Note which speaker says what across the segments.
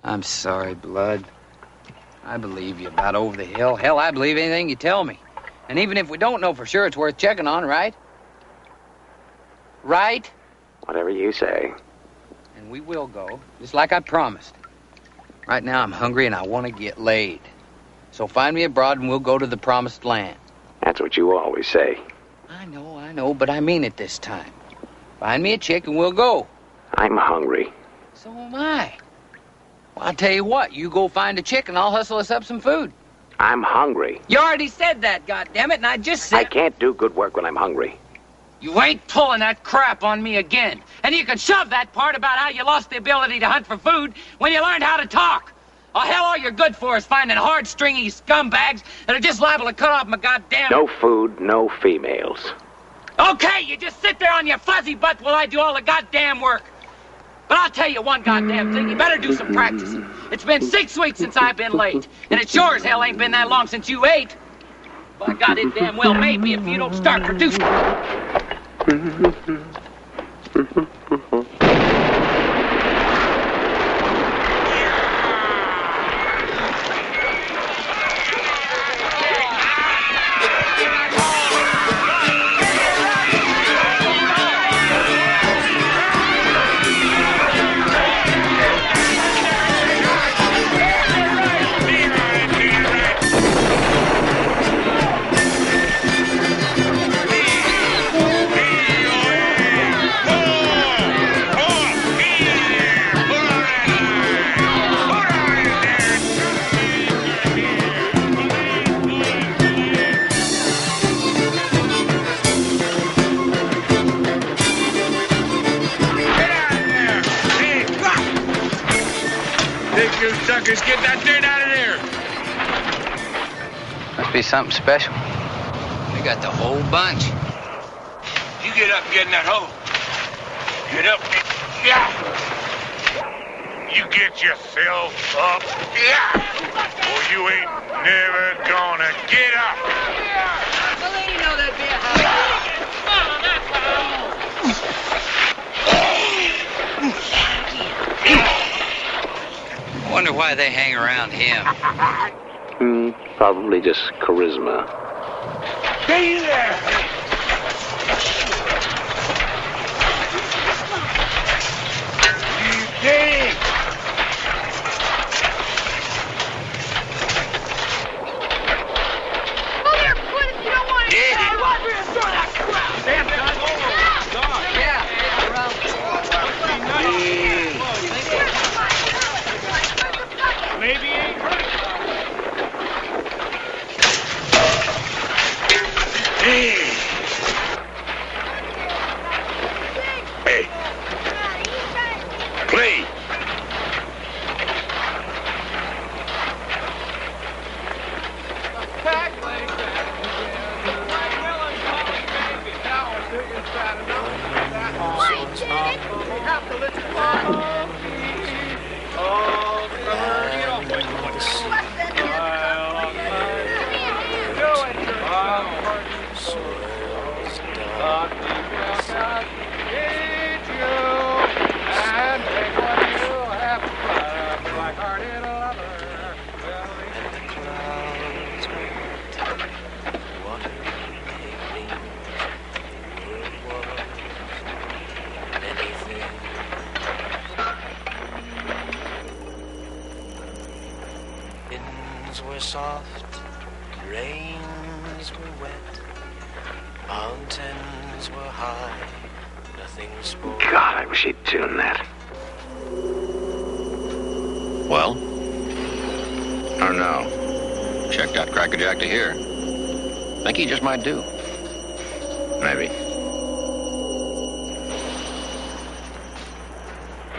Speaker 1: I'm sorry, Blood. I believe you about over the hill. Hell, I believe anything you tell me. And even if we don't know for sure, it's worth checking on, right? Right?
Speaker 2: Whatever you say.
Speaker 1: And we will go, just like I promised. Right now, I'm hungry and I want to get laid. So find me abroad and we'll go to the promised land.
Speaker 2: That's what you always say.
Speaker 1: I know, but I mean it this time. Find me a chick and we'll go.
Speaker 2: I'm hungry.
Speaker 1: So am I. Well, I'll tell you what, you go find a chick and I'll hustle us up some food.
Speaker 2: I'm hungry.
Speaker 1: You already said that, goddammit, and I just said...
Speaker 2: I can't do good work when I'm hungry.
Speaker 1: You ain't pulling that crap on me again. And you can shove that part about how you lost the ability to hunt for food when you learned how to talk. Oh, hell, all you're good for is finding hard, stringy scumbags that are just liable to cut off my goddamn...
Speaker 2: No food, no females.
Speaker 1: Okay, you just sit there on your fuzzy butt while I do all the goddamn work. But I'll tell you one goddamn thing, you better do some practicing. It's been 6 weeks since I've been late, and it sure as hell ain't been that long since you ate. By God, it damn well may be if you don't start producing.
Speaker 3: You suckers, get that dirt out of there!
Speaker 1: Must be something special. We got the whole bunch.
Speaker 3: You get up and get in that hole. Get up. Yeah. You get yourself up. Yeah. Or you ain't never gonna get up.
Speaker 1: Well, you know that'd be a I wonder why they hang around him.
Speaker 2: Probably just charisma.
Speaker 3: Stay there! You dig!
Speaker 4: Go there, quit if you don't want to.
Speaker 3: Yeah.
Speaker 4: Watch me throw that crap.
Speaker 3: Damn, God. Maybe ain't hurt. Hey. Hey. Play.
Speaker 5: Winds were soft, rains were wet, mountains were high, nothing spoke.
Speaker 2: God, I wish he'd tune that.
Speaker 6: Well? Or no? Checked out Crackerjack to here. Think he just might do. Maybe.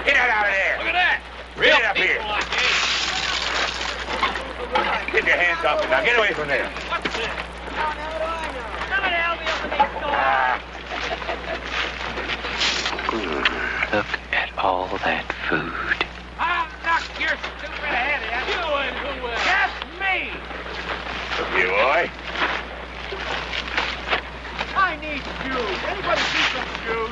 Speaker 3: Get that out of there! Look at that! Real get it up here! Get your hands off it now. Get away from there.
Speaker 4: What's this? Somebody help me open these doors.
Speaker 1: Look at all that food.
Speaker 4: I'll knock your stupid head in. You and who will? Just me.
Speaker 3: Look here, boy.
Speaker 4: I need shoes. Anybody see some shoes?